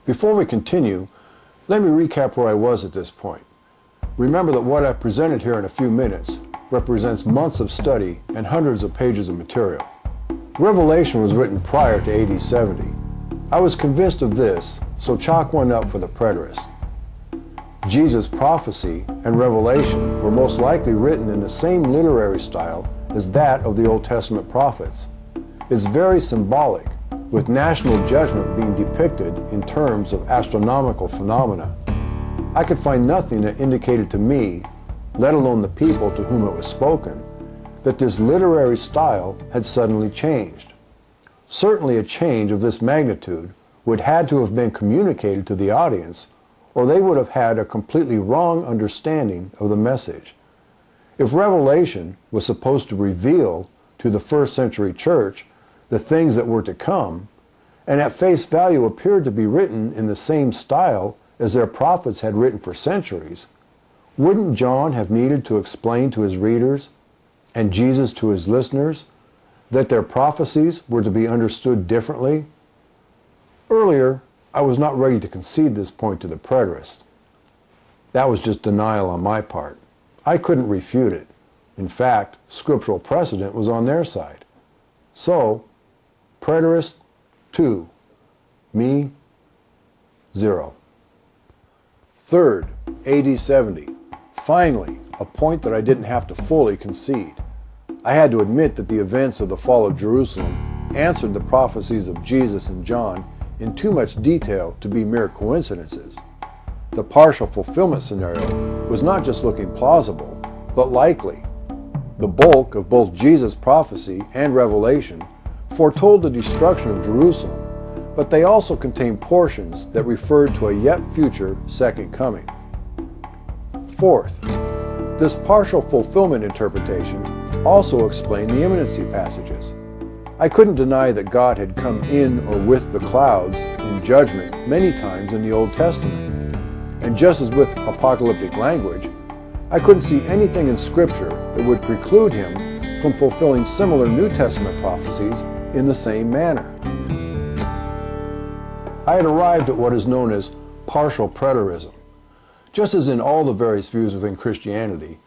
Before we continue, let me recap where I was at this point. Remember that what I've presented here in a few minutes represents months of study and hundreds of pages of material. Revelation was written prior to AD 70. I was convinced of this, so chalk one up for the preterist. Jesus' prophecy and Revelation were most likely written in the same literary style as that of the Old Testament prophets. It's very symbolic, with national judgment being depicted in terms of astronomical phenomena. I could find nothing that indicated to me, let alone the people to whom it was spoken, that this literary style had suddenly changed. Certainly a change of this magnitude would have to have been communicated to the audience, or they would have had a completely wrong understanding of the message. If Revelation was supposed to reveal to the first century church the things that were to come, and at face value appeared to be written in the same style as their prophets had written for centuries, wouldn't John have needed to explain to his readers, and Jesus to his listeners, that their prophecies were to be understood differently? Earlier, I was not ready to concede this point to the preterists. That was just denial on my part. I couldn't refute it. In fact, scriptural precedent was on their side. So, preterist 2, me 0. Third, AD 70. Finally, a point that I didn't have to fully concede. I had to admit that the events of the fall of Jerusalem answered the prophecies of Jesus and John in too much detail to be mere coincidences. The partial fulfillment scenario was not just looking plausible, but likely. The bulk of both Jesus' prophecy and Revelation foretold the destruction of Jerusalem, but they also contain portions that referred to a yet future second coming. Fourth, this partial fulfillment interpretation also explained the imminency passages. I couldn't deny that God had come in or with the clouds in judgment many times in the Old Testament. And just as with apocalyptic language, I couldn't see anything in Scripture that would preclude him from fulfilling similar New Testament prophecies in the same manner. I had arrived at what is known as partial preterism. Just as in all the various views within Christianity,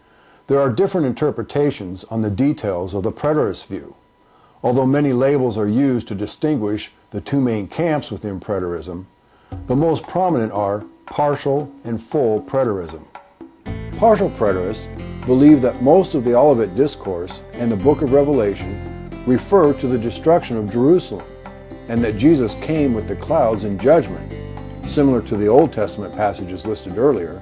there are different interpretations on the details of the preterist view. Although many labels are used to distinguish the two main camps within preterism, the most prominent are partial and full preterism. Partial preterists believe that most of the Olivet Discourse and the book of Revelation refer to the destruction of Jerusalem, and that Jesus came with the clouds in judgment, similar to the Old Testament passages listed earlier,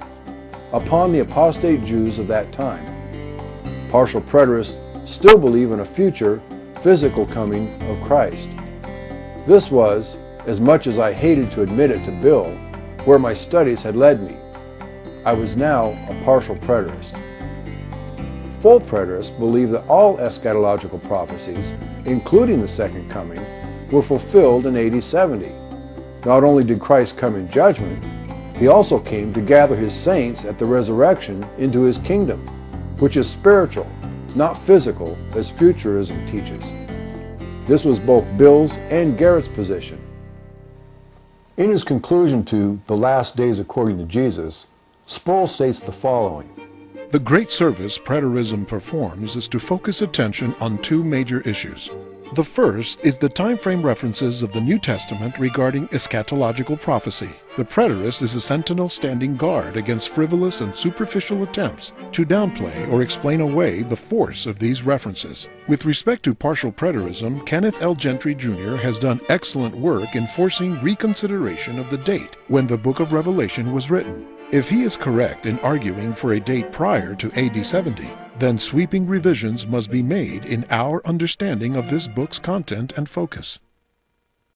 upon the apostate Jews of that time. Partial preterists still believe in a future physical coming of Christ. This was, as much as I hated to admit it to Bill, where my studies had led me. I was now a partial preterist. Full preterists believe that all eschatological prophecies, including the second coming, were fulfilled in AD 70. Not only did Christ come in judgment, he also came to gather his saints at the resurrection into his kingdom, which is spiritual, not physical, as Futurism teaches. This was both Bill's and Garrett's position. In his conclusion to The Last Days According to Jesus, Sproul states the following. The great service preterism performs is to focus attention on two major issues. The first is the time frame references of the New Testament regarding eschatological prophecy. The preterist is a sentinel standing guard against frivolous and superficial attempts to downplay or explain away the force of these references. With respect to partial preterism, Kenneth L. Gentry Jr. has done excellent work in forcing reconsideration of the date when the book of Revelation was written. If he is correct in arguing for a date prior to AD 70, then sweeping revisions must be made in our understanding of this book's content and focus.